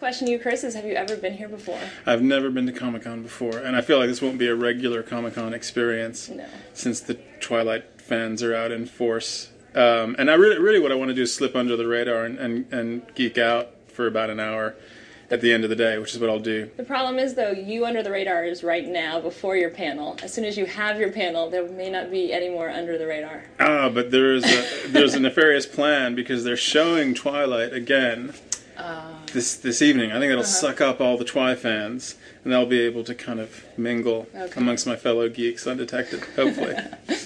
question to you, Chris, is have you ever been here before? I've never been to Comic-Con before, and I feel like this won't be a regular Comic-Con experience. No. Since the Twilight fans are out in force. And I really what I want to do is slip under the radar and geek out for about an hour at the end of the day, which is what I'll do. The problem is, though, you under the radar is right now before your panel. As soon as you have your panel, there may not be any more under the radar. But there's a nefarious plan because they're showing Twilight again this evening. I think it'll suck up all the Twi fans, and they'll be able to kind of mingle amongst my fellow geeks undetected, hopefully.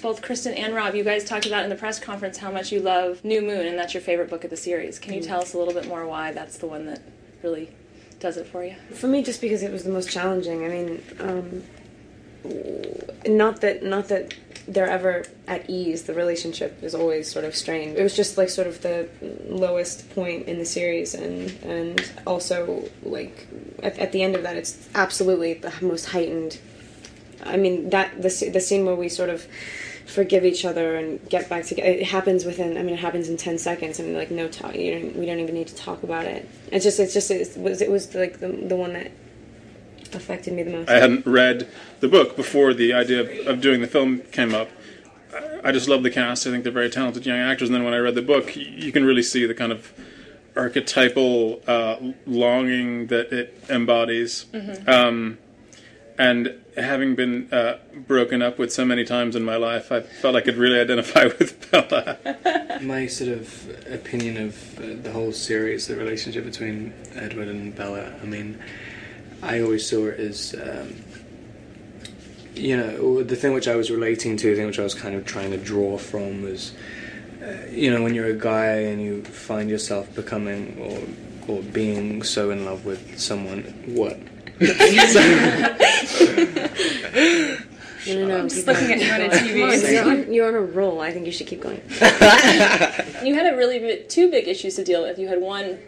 Both Kristen and Rob, you guys talked about in the press conference how much you love New Moon, and that's your favorite book of the series. Can you tell us a little bit more why that's the one that really does it for you? For me, just because it was the most challenging. I mean, not that they're ever at ease. The relationship is always sort of strained. It was just like sort of the lowest point in the series, and also like at the end of that, it's absolutely the most heightened. I mean, that the scene where we sort of forgive each other and get back together. It happens within. I mean, it happens in 10 seconds. I mean, like no talk. We don't even need to talk about it. It was like the one that affected me the most. I hadn't read the book before the idea of doing the film came up. I just love the cast. I think they're very talented young actors. And then when I read the book, you can really see the kind of archetypal longing that it embodies. And having been broken up with so many times in my life, I felt I could really identify with Bella. My sort of opinion of the whole series, the relationship between Edward and Bella, I mean, I always saw it as, the thing which I was relating to, the thing which I was kind of trying to draw from was, when you're a guy and you find yourself becoming or being so in love with someone, what? No, I'm just looking at you on a TV. You're on a roll. I think you should keep going. You had two big issues to deal with. You had one,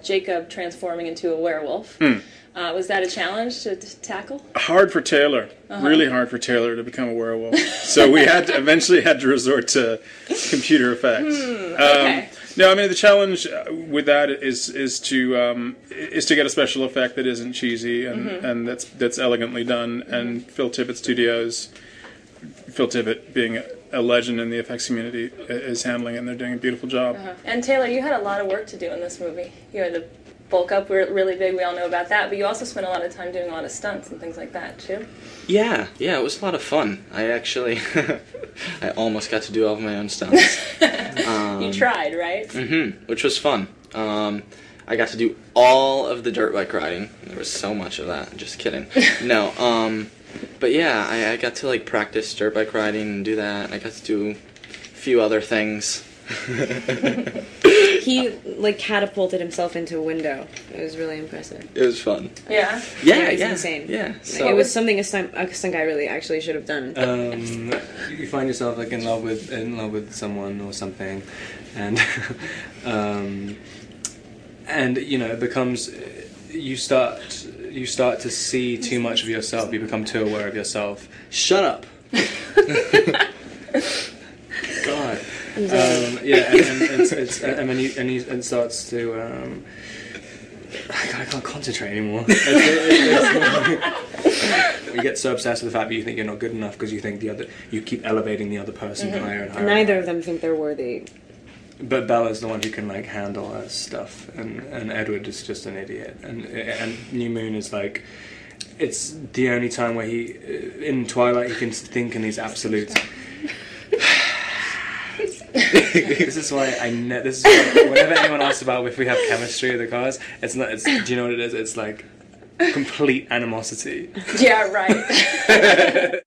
Jacob transforming into a werewolf. Was that a challenge to tackle? Hard for Taylor. Really hard for Taylor to become a werewolf. So we eventually had to resort to computer effects. Okay. No, I mean the challenge with that is to get a special effect that isn't cheesy and that's elegantly done. And Phil Tippett Studios, Phil Tippett being a legend in the effects community, is handling it, and they're doing a beautiful job. And Taylor, you had a lot of work to do in this movie. You had to bulk up. We're really big. We all know about that. But you also spent a lot of time doing a lot of stunts and things like that too. Yeah, it was a lot of fun. I actually, I almost got to do all of my own stunts. You tried, right? Which was fun. I got to do all of the dirt bike riding. There was so much of that. Just kidding. No, but yeah, I got to like practice dirt bike riding and do that. I got to do a few other things. He like catapulted himself into a window. It was really impressive. It was fun. Yeah. It was insane. Yeah. So it was something a stunt guy really actually should have done. You find yourself like in love with someone or something, and it becomes you start to see too much of yourself. You become too aware of yourself. Shut up. God. And then he starts to. I can't concentrate anymore. You get so obsessed with the fact that you think you're not good enough because you think you keep elevating the other person higher and higher. Neither of them think they're worthy. But Bella's the one who can like handle her stuff, and Edward is just an idiot. And New Moon is like. It's the only time where in Twilight, he can think in these absolutes. This is why whenever anyone asks about if we have chemistry with the cars, do you know what it is? It's like complete animosity. Yeah, right.